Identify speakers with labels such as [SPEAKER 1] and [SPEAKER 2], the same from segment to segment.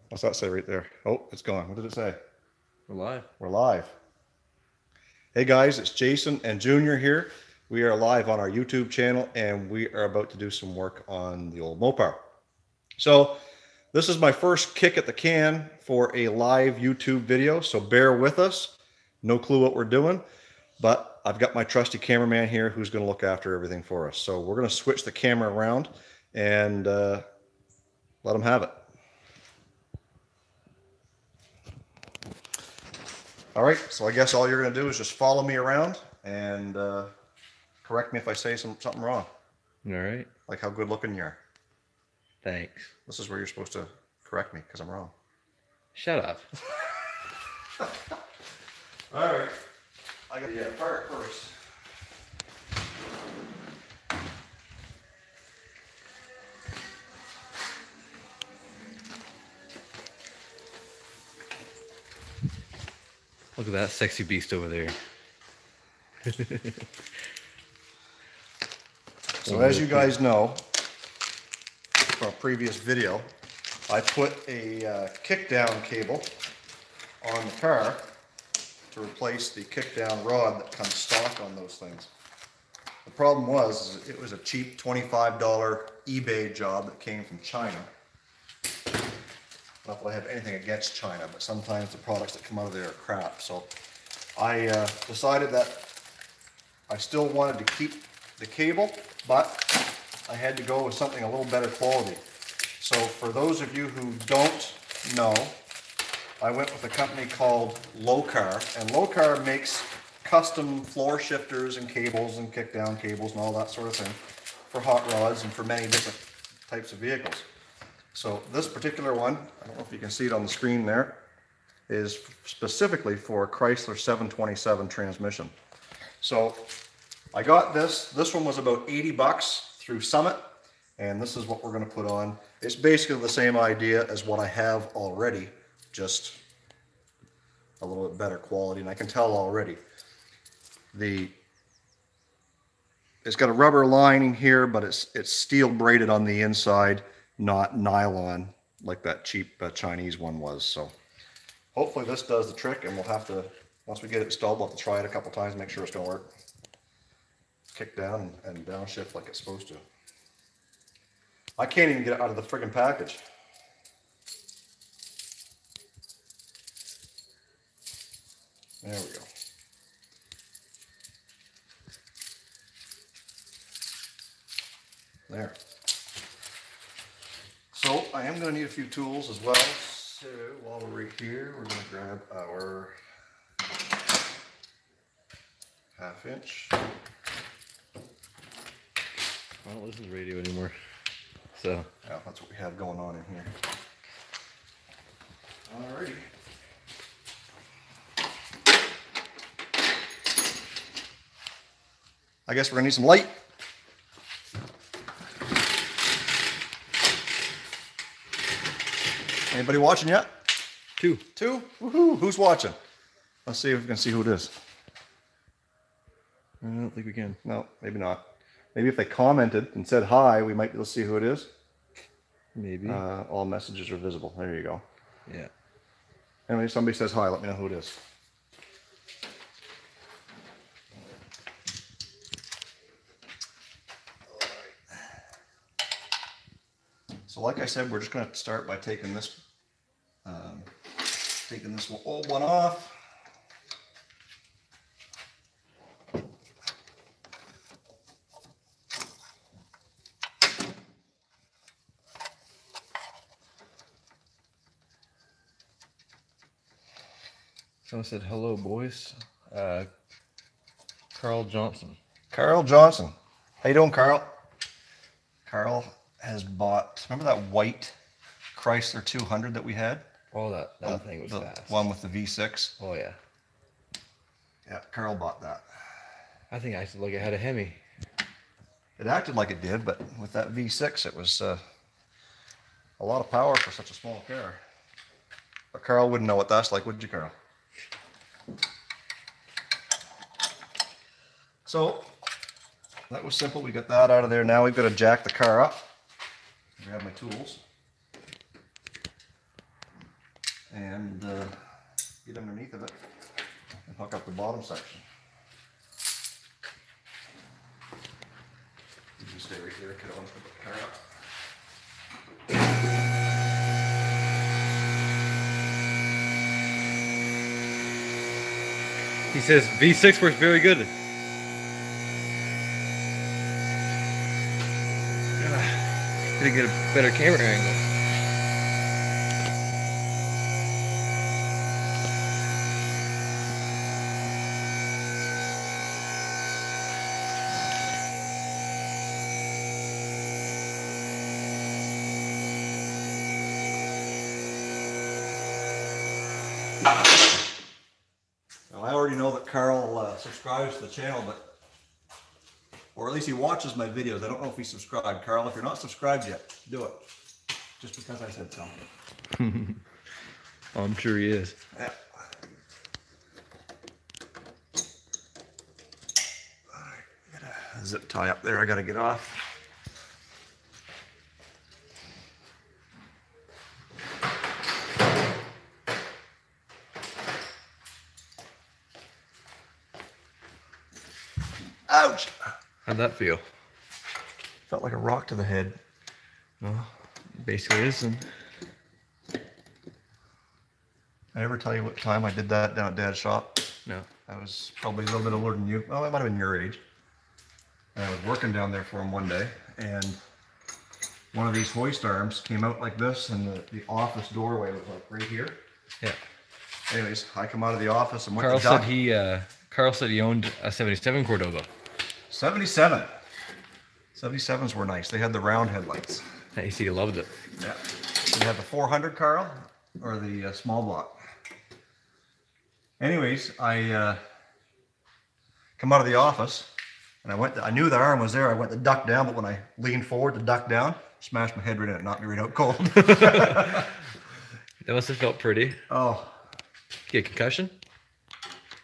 [SPEAKER 1] What's that say right there? Oh, it's gone. What did it say?
[SPEAKER 2] We're live.
[SPEAKER 1] We're live. Hey guys, it's Jason and Junior here. We are live on our YouTube channel and we are about to do some work on the old Mopar. So this is my first kick at the can for a live YouTube video, so bear with us. No clue what we're doing, but I've got my trusty cameraman here who's going to look after everything for us. So we're going to switch the camera around and let him have it. All right, so I guess all you're going to do is just follow me around and correct me if I say something wrong.
[SPEAKER 2] All right.
[SPEAKER 1] Like how good looking you are.
[SPEAKER 2] Thanks.
[SPEAKER 1] This is where you're supposed to correct me because I'm wrong.
[SPEAKER 2] Shut up.
[SPEAKER 1] All right. I got the part first.
[SPEAKER 2] Look at that sexy beast over there.
[SPEAKER 1] So as you guys know from a previous video, I put a kickdown cable on the car to replace the kickdown rod that comes stock on those things. The problem was it was a cheap $25 eBay job that came from China. Not that I have anything against China, but sometimes the products that come out of there are crap. So I decided that I still wanted to keep the cable, but I had to go with something a little better quality. So for those of you who don't know, I went with a company called Locar, and Locar makes custom floor shifters and cables and kickdown cables and all that sort of thing for hot rods and for many different types of vehicles. So this particular one, I don't know if you can see it on the screen there, is specifically for a Chrysler 727 transmission. So I got this. This one was about 80 bucks through Summit, and this is what we're going to put on. It's basically the same idea as what I have already, just a little bit better quality, and I can tell already. It's got a rubber lining here, but it's steel braided on the inside, not nylon like that cheap Chinese one was. So hopefully this does the trick, and we'll have to, once we get it installed, we'll have to try it a couple times, make sure it's going to work. Kick down and downshift like it's supposed to. I can't even get it out of the friggin' package. There we go. There. So I am going to need a few tools as well. So while we're right here, we're going to grab our 1/2 inch.
[SPEAKER 2] I don't listen to radio anymore. So
[SPEAKER 1] Yeah, that's what we have going on in here. Alrighty. I guess we're gonna need some light. Anybody watching yet?
[SPEAKER 2] Two.
[SPEAKER 1] Woohoo! Who's watching? Let's see if we can see who it is.
[SPEAKER 2] I don't think we can.
[SPEAKER 1] No, maybe not. Maybe if they commented and said hi, we might be able to see who it is.
[SPEAKER 2] Maybe.
[SPEAKER 1] All messages are visible. There you go.
[SPEAKER 2] Yeah.
[SPEAKER 1] Anyway, somebody says hi, let me know who it is. So like I said, we're just going to start by taking this old one off.
[SPEAKER 2] Someone said hello, boys. Carl Johnson.
[SPEAKER 1] Carl Johnson. How you doing, Carl? Carl has bought, remember that white Chrysler 200 that we had?
[SPEAKER 2] Oh, that thing was fast.
[SPEAKER 1] One with the V6.
[SPEAKER 2] Oh, yeah.
[SPEAKER 1] Yeah, Carl bought that.
[SPEAKER 2] I think I acted like I had a Hemi.
[SPEAKER 1] It acted like it did, but with that V6, it was a lot of power for such a small car. But Carl wouldn't know what that's like, would you, Carl? So that was simple. We got that out of there. Now we've got to jack the car up. Grab my tools. and get underneath of it and hook up the bottom section. You can stay right here, I could always put the car up.
[SPEAKER 2] He says V6 works very good. Gotta get a better camera angle.
[SPEAKER 1] Now, I already know that Carl subscribes to the channel, or at least he watches my videos. I don't know if he's subscribed. Carl, if you're not subscribed yet, do it. Just because I said so.
[SPEAKER 2] I'm sure he is.
[SPEAKER 1] Yeah. Alright, got a zip tie up there I gotta get off. Ouch!
[SPEAKER 2] How'd that feel?
[SPEAKER 1] Felt like a rock to the head.
[SPEAKER 2] Well, basically it is. And
[SPEAKER 1] I ever tell you what time I did that down at Dad's shop?
[SPEAKER 2] no.
[SPEAKER 1] I was probably a little bit older than you. Oh, I might have been your age. And I was working down there for him one day, and one of these hoist arms came out like this, and the office doorway was like right here.
[SPEAKER 2] Yeah.
[SPEAKER 1] Anyways, I come out of the office and went
[SPEAKER 2] Carl
[SPEAKER 1] to duck.
[SPEAKER 2] Carl said he owned a 77 Cordova.
[SPEAKER 1] 77. 77s were nice. They had the round headlights.
[SPEAKER 2] He said he loved it.
[SPEAKER 1] Yeah. You have the 400, Carl, or the small block? Anyways, I come out of the office, and I knew the arm was there. I went to duck down, but when I leaned forward to duck down, smashed my head right in it, knocked me right out cold.
[SPEAKER 2] That must have felt pretty.
[SPEAKER 1] Oh.
[SPEAKER 2] Get a concussion?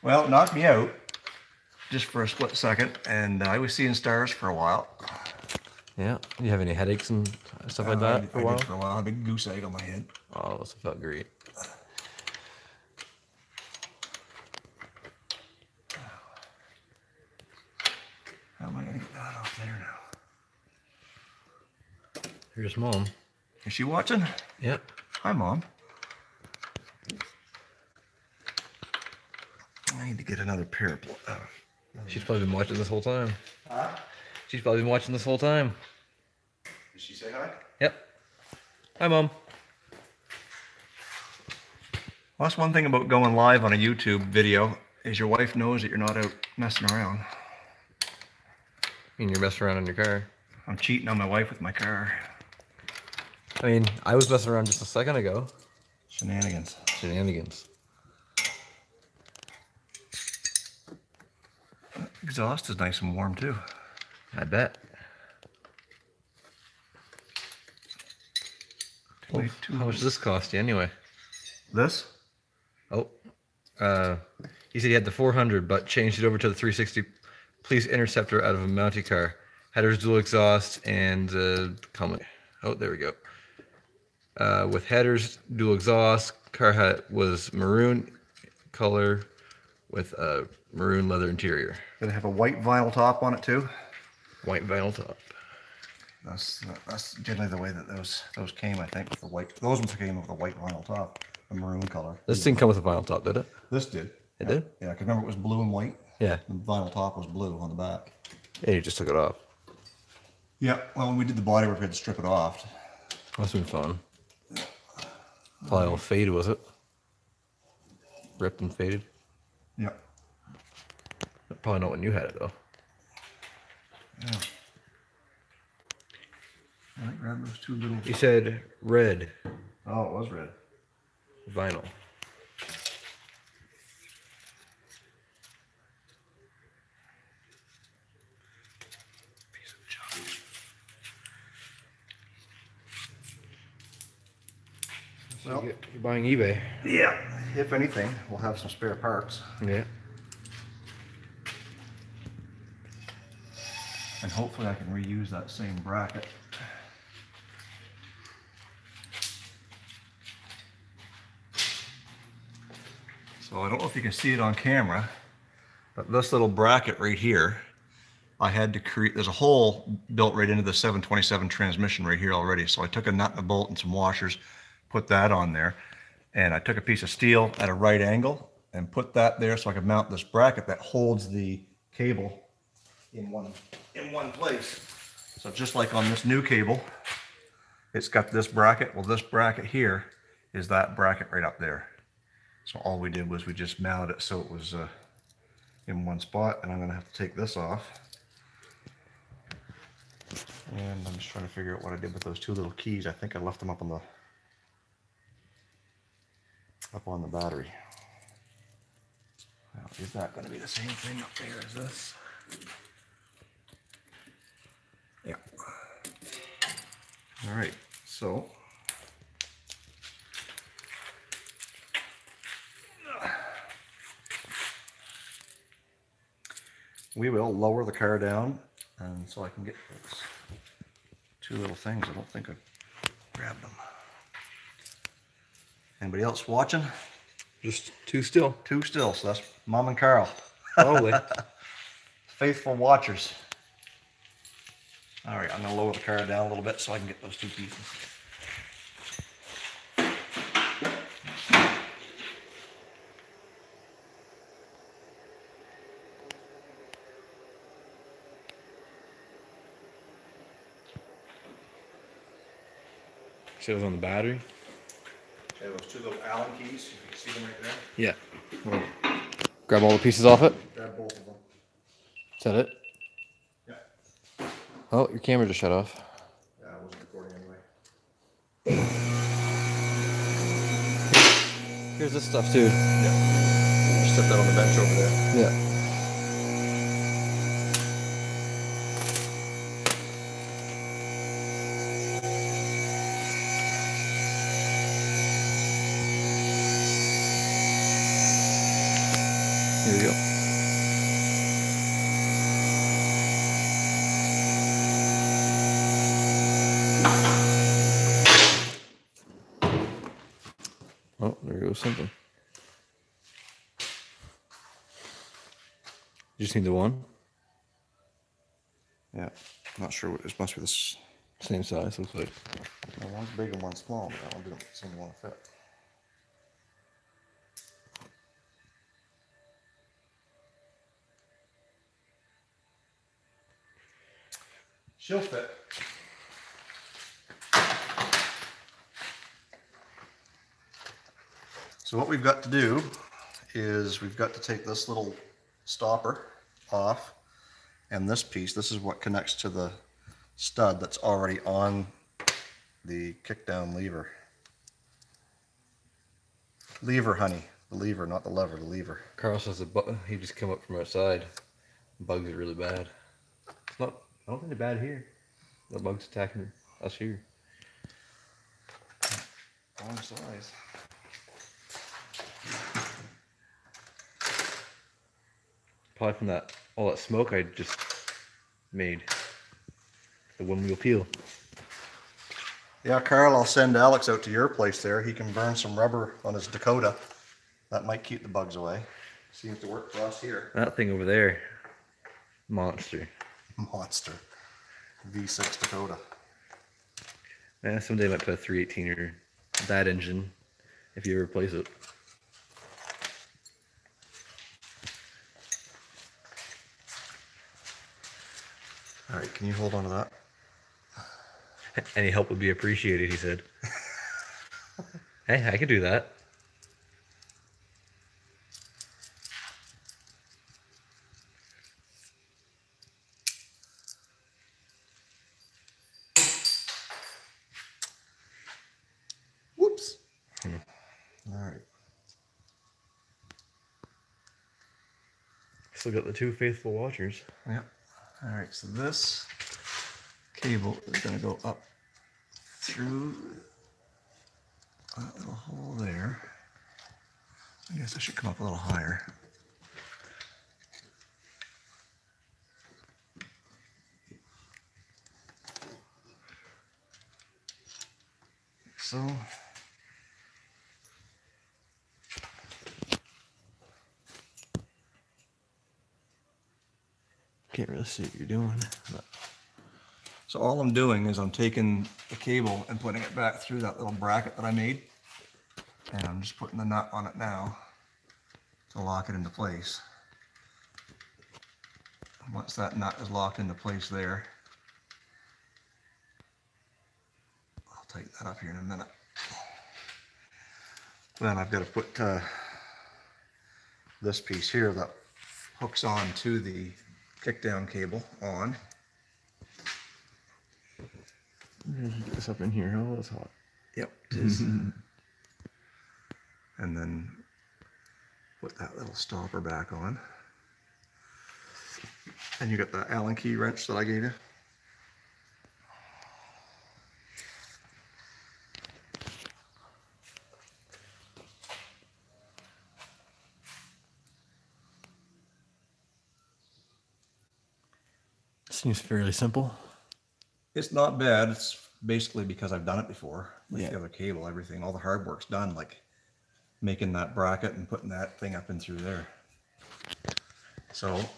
[SPEAKER 1] Well, it knocked me out just for a split second, and I was seeing stars for a while.
[SPEAKER 2] Yeah. Do you have any headaches and stuff like that for a
[SPEAKER 1] I
[SPEAKER 2] while?
[SPEAKER 1] did for a while. I had a big goose egg on my head.
[SPEAKER 2] Oh, that must have felt great.
[SPEAKER 1] How am I going to get that off there now?
[SPEAKER 2] Here's Mom.
[SPEAKER 1] Is she watching?
[SPEAKER 2] Yep.
[SPEAKER 1] Hi, Mom. I need to get another pair of...
[SPEAKER 2] She's probably been watching this whole time.
[SPEAKER 1] Huh?
[SPEAKER 2] She's probably been watching this whole time.
[SPEAKER 1] Did she say hi?
[SPEAKER 2] Yep. Hi, Mom.
[SPEAKER 1] Well, that's one thing about going live on a YouTube video, is your wife knows that you're not out messing around.
[SPEAKER 2] I mean, you're messing around in your car.
[SPEAKER 1] I'm cheating on my wife with my car.
[SPEAKER 2] I mean, I was messing around just a second ago.
[SPEAKER 1] Shenanigans.
[SPEAKER 2] Shenanigans.
[SPEAKER 1] Exhaust is nice and warm too.
[SPEAKER 2] I bet. Well, how much does this cost you anyway?
[SPEAKER 1] This?
[SPEAKER 2] Oh, he said he had the 400, but changed it over to the 360 police interceptor out of a Mountie car. Headers, dual exhaust, and comment. Oh, there we go. With headers, dual exhaust, car was maroon color with a maroon leather interior.
[SPEAKER 1] Did it have a white vinyl top on it too?
[SPEAKER 2] White vinyl top.
[SPEAKER 1] That's generally the way that those came, I think, with the white. Those ones came with a white vinyl top, a maroon color.
[SPEAKER 2] This didn't come with a vinyl top, did it?
[SPEAKER 1] This did.
[SPEAKER 2] It did?
[SPEAKER 1] Yeah, because remember it was blue and white?
[SPEAKER 2] Yeah.
[SPEAKER 1] The vinyl top was blue on the back.
[SPEAKER 2] Yeah, you just took it off.
[SPEAKER 1] Yeah, well, when we did the body work, we had to strip it off.
[SPEAKER 2] Must have been fun. Probably all faded, was it? Ripped and faded?
[SPEAKER 1] Yeah.
[SPEAKER 2] Probably not when you had it, though.
[SPEAKER 1] Yeah. I grab those two little...
[SPEAKER 2] You said red
[SPEAKER 1] Oh, it was red.
[SPEAKER 2] vinyl.
[SPEAKER 1] Piece of junk.
[SPEAKER 2] Well, you're buying eBay.
[SPEAKER 1] Yeah. If anything, we'll have some spare parts.
[SPEAKER 2] Yeah.
[SPEAKER 1] And hopefully I can reuse that same bracket. So I don't know if you can see it on camera, but this little bracket right here, I had to create, there's a hole built right into the 727 transmission right here already. So I took a nut and a bolt and some washers, put that on there. And I took a piece of steel at a right angle and put that there so I could mount this bracket that holds the cable in one place. So just like on this new cable, it's got this bracket. Well, this bracket here is that bracket right up there. So all we did was we just mounted it so it was in one spot, and I'm gonna have to take this off. And I'm just trying to figure out what I did with those two little keys. I think I left them up on the battery. Now, is that going to be the same thing up there as this? Yeah. All right, so we will lower the car down, and so I can get those two little things. I don't think I grabbed them. Anybody else watching?
[SPEAKER 2] Just two still.
[SPEAKER 1] Two still, so that's Mom and Carl.
[SPEAKER 2] Probably.
[SPEAKER 1] Faithful watchers. All right, I'm gonna lower the car down a little bit so I can get those two pieces.
[SPEAKER 2] See those on the battery?
[SPEAKER 1] Okay, those two little Allen keys, you can see them right there.
[SPEAKER 2] Yeah. Well, grab all the pieces off it.
[SPEAKER 1] Grab both of them.
[SPEAKER 2] Is that it?
[SPEAKER 1] Yeah.
[SPEAKER 2] Oh, your camera just shut off.
[SPEAKER 1] Yeah, I wasn't recording anyway.
[SPEAKER 2] Here's this stuff too.
[SPEAKER 1] Yeah. Just set that on the bench over there.
[SPEAKER 2] Yeah. Here we go. Oh, there goes something. You just need the one?
[SPEAKER 1] Yeah. I'm not sure what this must be this.
[SPEAKER 2] Same size, looks like.
[SPEAKER 1] Well, one's big and one's small, but that one didn't seem to want to fit. She'll fit. So what we've got to do is we've got to take this little stopper off, and this piece, this is what connects to the stud that's already on the kick-down lever. Lever, honey. The lever, not the lever, the lever.
[SPEAKER 2] Carl says he just come up from outside. Bugs are really bad. It's not. I don't think they're bad here. The bugs attacking us here.
[SPEAKER 1] Wrong size.
[SPEAKER 2] Probably from all that smoke I just made. The one wheel peel.
[SPEAKER 1] Yeah, Carl, I'll send Alex out to your place there. He can burn some rubber on his Dakota. That might keep the bugs away. Seems to work for us here.
[SPEAKER 2] That thing over there. Monster.
[SPEAKER 1] Monster. V6 Dakota.
[SPEAKER 2] Yeah, someday I might put a 318er that engine if you ever replace it.
[SPEAKER 1] All right, can you hold on to that?
[SPEAKER 2] Any help would be appreciated, he said. Hey, I can do that.
[SPEAKER 1] Whoops. All right.
[SPEAKER 2] Still got the two faithful watchers.
[SPEAKER 1] Yep. All right, so this cable is going to go up through that little hole there. I guess I should come up a little higher. So
[SPEAKER 2] can't really see what you're doing. But...
[SPEAKER 1] So all I'm doing is I'm taking the cable and putting it back through that little bracket that I made. And I'm just putting the nut on it now to lock it into place. Once that nut is locked into place there, I'll tighten that up here in a minute. Then I've got to put this piece here that hooks on to the kickdown cable on.
[SPEAKER 2] Get this up in here. Oh, it's hot.
[SPEAKER 1] Yep, it is. And then put that little stopper back on. And you got the Allen key wrench that I gave you.
[SPEAKER 2] Seems fairly simple.
[SPEAKER 1] It's not bad. It's basically because I've done it before with
[SPEAKER 2] Yeah.
[SPEAKER 1] the other cable, everything. All the hard work's done, like making that bracket and putting that thing up and through there. So,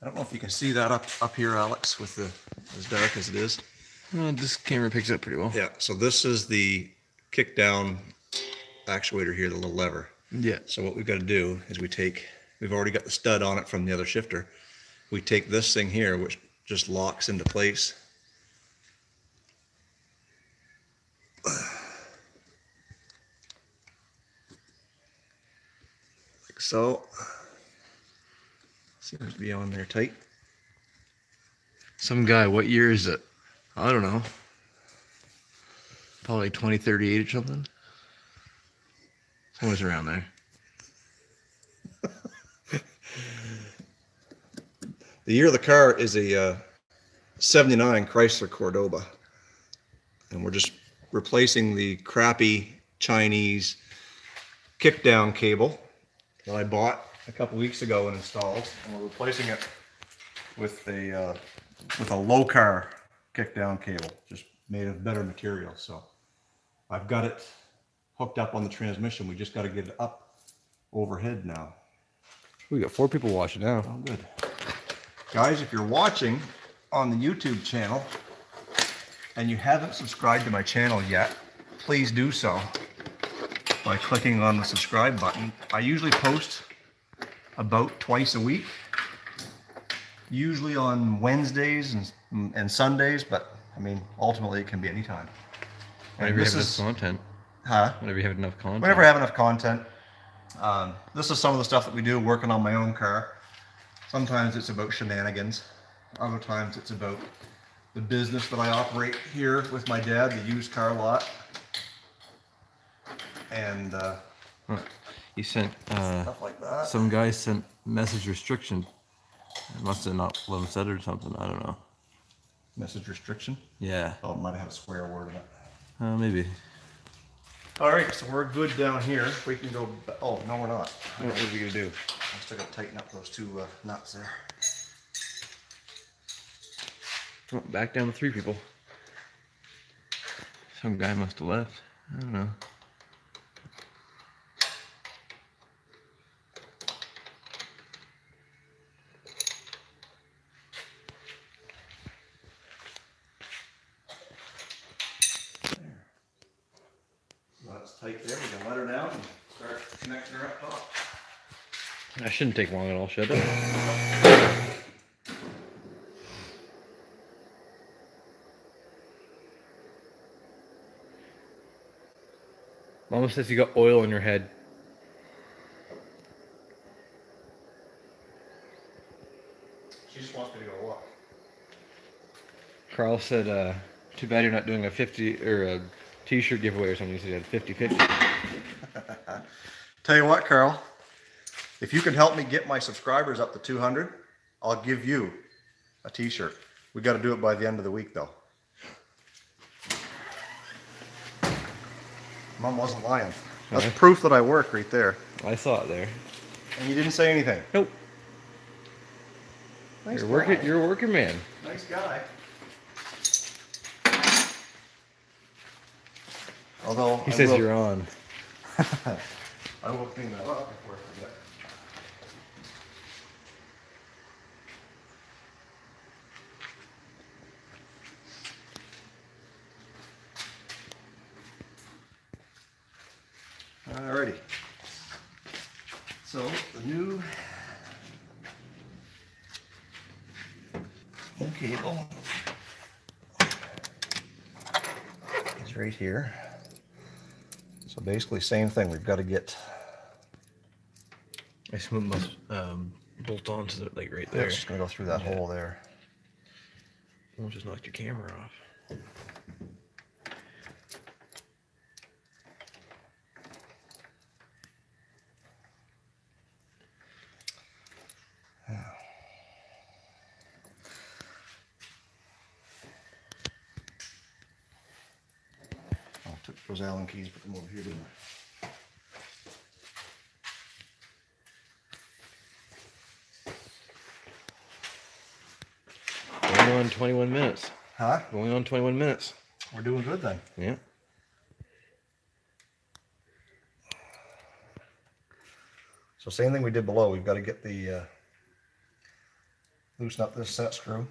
[SPEAKER 1] I don't know if you can see that up here, Alex, with the as dark as it is.
[SPEAKER 2] Well, this camera picks up pretty well.
[SPEAKER 1] Yeah. So this is the kick down actuator here, the little lever.
[SPEAKER 2] Yeah.
[SPEAKER 1] So what we've got to do is we've already got the stud on it from the other shifter. We take this thing here, which just locks into place. Like so. Seems to be on there tight.
[SPEAKER 2] Some guy, what year is it? I don't know. Probably 2038 or something. Somewhere around there.
[SPEAKER 1] The year of the car is a 79 Chrysler Cordoba. And we're just replacing the crappy Chinese kickdown cable that I bought a couple weeks ago and installed. And we're replacing it with a low car kickdown cable, just made of better material. So I've got it hooked up on the transmission. We just got to get it up overhead now.
[SPEAKER 2] We got 4 people watching now.
[SPEAKER 1] Oh, good. Guys, if you're watching on the YouTube channel and you haven't subscribed to my channel yet, please do so by clicking on the subscribe button. I usually post about twice a week, usually on Wednesdays and Sundays, but I mean, ultimately it can be any time.
[SPEAKER 2] Whenever you have enough content.
[SPEAKER 1] Huh?
[SPEAKER 2] Whenever you have enough content.
[SPEAKER 1] Whenever I have enough content. This is some of the stuff that we do working on my own car. Sometimes it's about shenanigans. Other times it's about the business that I operate here with my dad, the used car lot. And
[SPEAKER 2] You sent,
[SPEAKER 1] stuff like that.
[SPEAKER 2] some guy sent message restriction. It must have not let him set it or something. I don't know.
[SPEAKER 1] Message restriction.
[SPEAKER 2] Yeah.
[SPEAKER 1] Oh, it might have had a swear word in it.
[SPEAKER 2] Maybe.
[SPEAKER 1] All right, so we're good down here. We can go. Oh no, we're not.
[SPEAKER 2] What are we gonna do?
[SPEAKER 1] I still got to tighten up those two nuts there.
[SPEAKER 2] Come on, back down to 3 people. Some guy must have left. I don't know.
[SPEAKER 1] That's tight there. We can let her down and start connecting her up top.
[SPEAKER 2] That shouldn't take long at all, should it? Mama says you got oil in your head.
[SPEAKER 1] She just wants me to go walk.
[SPEAKER 2] Carl said, too bad you're not doing a 50 or a t-shirt giveaway or something. He said you had 50-50.
[SPEAKER 1] Tell you what, Carl, if you can help me get my subscribers up to 200, I'll give you a t-shirt. We got to do it by the end of the week, though. Mom wasn't lying. That's
[SPEAKER 2] Okay.
[SPEAKER 1] proof that I work right there.
[SPEAKER 2] I saw it there.
[SPEAKER 1] And you didn't say anything.
[SPEAKER 2] Nope.
[SPEAKER 1] Nice
[SPEAKER 2] You're
[SPEAKER 1] guy.
[SPEAKER 2] a working man.
[SPEAKER 1] Nice guy. Although
[SPEAKER 2] He says you're on.
[SPEAKER 1] I will clean that up before I forget. Alrighty. So the new cable is right here. So basically, same thing. We've got to get.
[SPEAKER 2] I assume it must bolt onto the, like right there.
[SPEAKER 1] It's just gonna go through that hole there.
[SPEAKER 2] We'll just knock your camera off.
[SPEAKER 1] I took those Allen keys, put them over here, didn't I?
[SPEAKER 2] Going on 21 minutes.
[SPEAKER 1] Huh?
[SPEAKER 2] Going on 21 minutes.
[SPEAKER 1] We're doing good then.
[SPEAKER 2] Yeah.
[SPEAKER 1] So same thing we did below. We've got to get the loosen up this set screw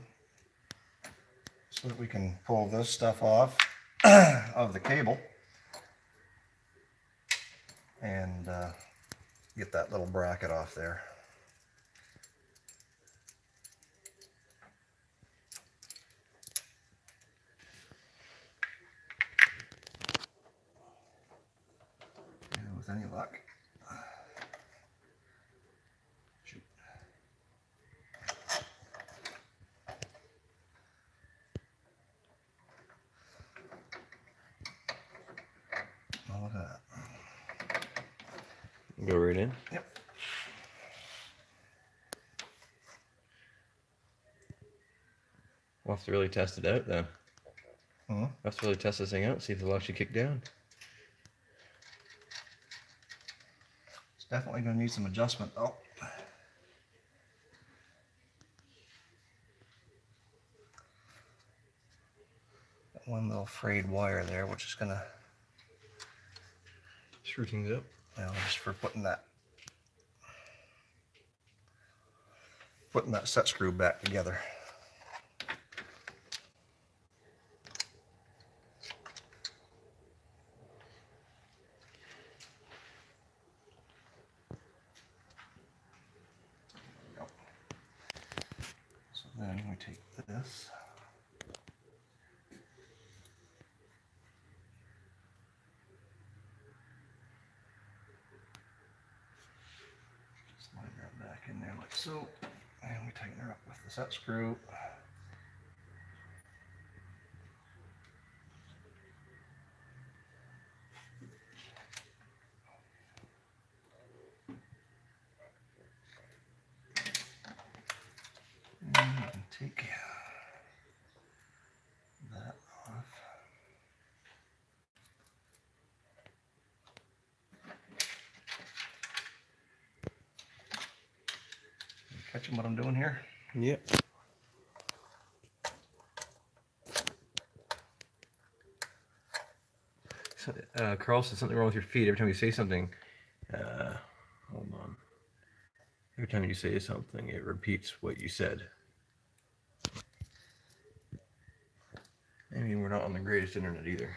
[SPEAKER 1] so that we can pull this stuff off of the cable and get that little bracket off there. And with any luck. Shoot. Oh, look at that.
[SPEAKER 2] Go right in.
[SPEAKER 1] Yep.
[SPEAKER 2] We'll have to really test it out then.
[SPEAKER 1] Mm-hmm.
[SPEAKER 2] We'll have to really test this thing out, see if it'll actually kick down.
[SPEAKER 1] It's definitely going to need some adjustment. Oh. Got one little frayed wire there, which is going to,
[SPEAKER 2] Screw things up.
[SPEAKER 1] well, just for putting that set screw back together. So then we take this. Slide that back in there like so. And we tighten her up with the set screw. And we can take that off. You catching what I'm doing here?
[SPEAKER 2] Yep. So, Carl said something wrong with your feet every time you say something. Hold on. Every time you say something, it repeats what you said. I mean, we're not on the greatest internet either.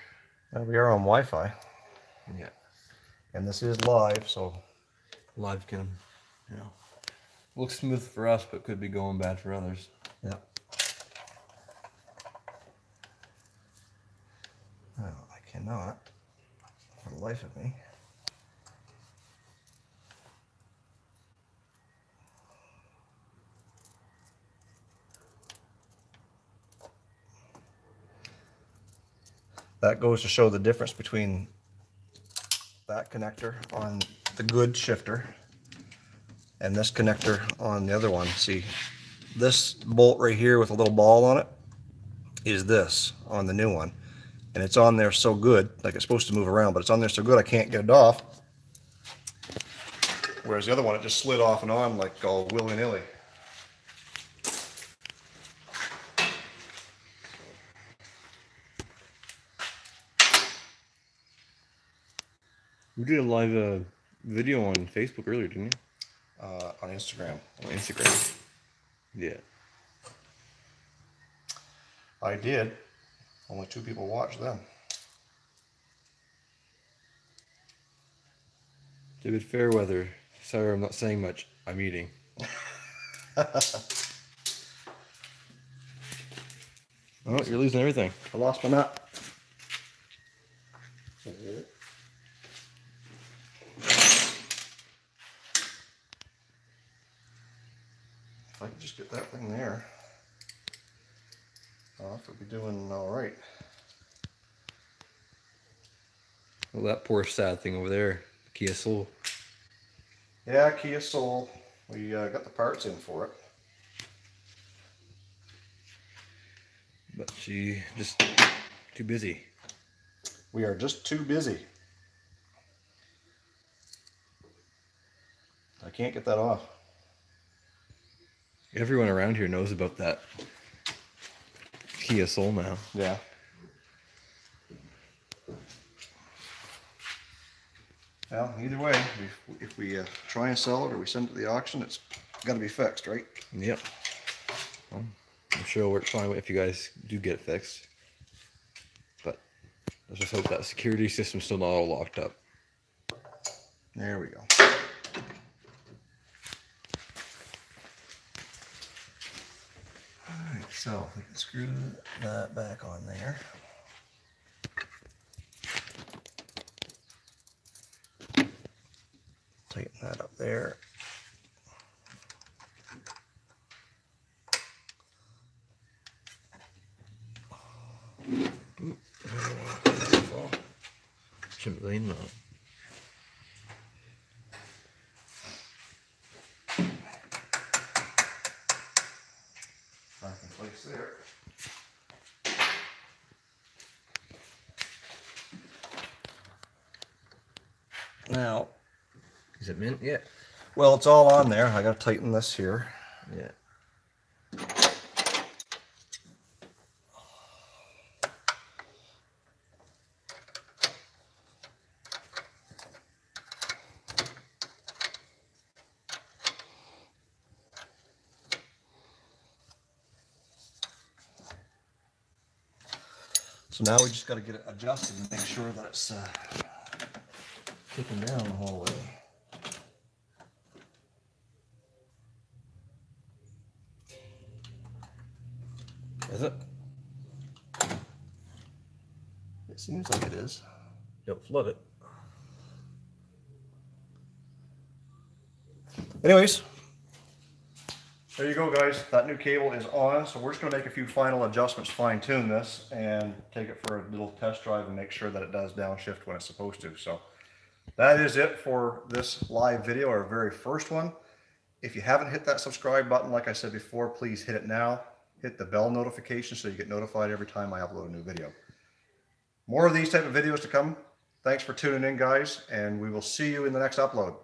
[SPEAKER 1] We are on Wi-Fi,
[SPEAKER 2] Yeah.
[SPEAKER 1] and this is live, so
[SPEAKER 2] Live can, you know, looks smooth for us, but could be going bad for others.
[SPEAKER 1] yeah. Well, I cannot, for the life of me. That goes to show the difference between that connector on the good shifter and this connector on the other one. See, this bolt right here with a little ball on it is this on the new one. And it's on there so good, like it's supposed to move around, but it's on there so good I can't get it off. Whereas the other one, it just slid off and on like all willy-nilly.
[SPEAKER 2] You did a live video on Facebook earlier, didn't you?
[SPEAKER 1] On Instagram.
[SPEAKER 2] On Instagram. Yeah.
[SPEAKER 1] I did. Only 2 people watched them.
[SPEAKER 2] David Fairweather. Sorry, I'm not saying much. I'm eating. Oh, you're losing everything.
[SPEAKER 1] I lost my nut. If I could just get that thing there, I'll be doing all right.
[SPEAKER 2] Well, that poor sad thing over there, Kia Soul.
[SPEAKER 1] Yeah, Kia Soul. We got the parts in for it.
[SPEAKER 2] But she just too busy.
[SPEAKER 1] We are just too busy. I can't get that off.
[SPEAKER 2] Everyone around here knows about that Kia Soul now.
[SPEAKER 1] Yeah. Well, either way, if we try and sell it or we send it to the auction, it's got to be fixed, right?
[SPEAKER 2] Yep. Well, I'm sure it'll work fine if you guys do get it fixed. But let's just hope that security system's still not all locked up.
[SPEAKER 1] There we go. Alright, so we can screw that back on there. Tighten that up there.
[SPEAKER 2] Shouldn't lean on it.
[SPEAKER 1] Back in place there. Now,
[SPEAKER 2] Is it mint yet?
[SPEAKER 1] well, it's all on there. I got to tighten this here.
[SPEAKER 2] Yeah.
[SPEAKER 1] So now we just got to get it adjusted and make sure that it's kicking down the whole way. Is it? It seems like it is.
[SPEAKER 2] Don't flood it.
[SPEAKER 1] Anyways, there you go, guys. That new cable is on, so we're just going to make a few final adjustments, fine-tune this, and take it for a little test drive and make sure that it does downshift when it's supposed to. So that is it for this live video, our very first one. If you haven't hit that subscribe button, like I said before, please hit it now. Hit the bell notification so you get notified every time I upload a new video. More of these type of videos to come. Thanks for tuning in, guys, and we will see you in the next upload.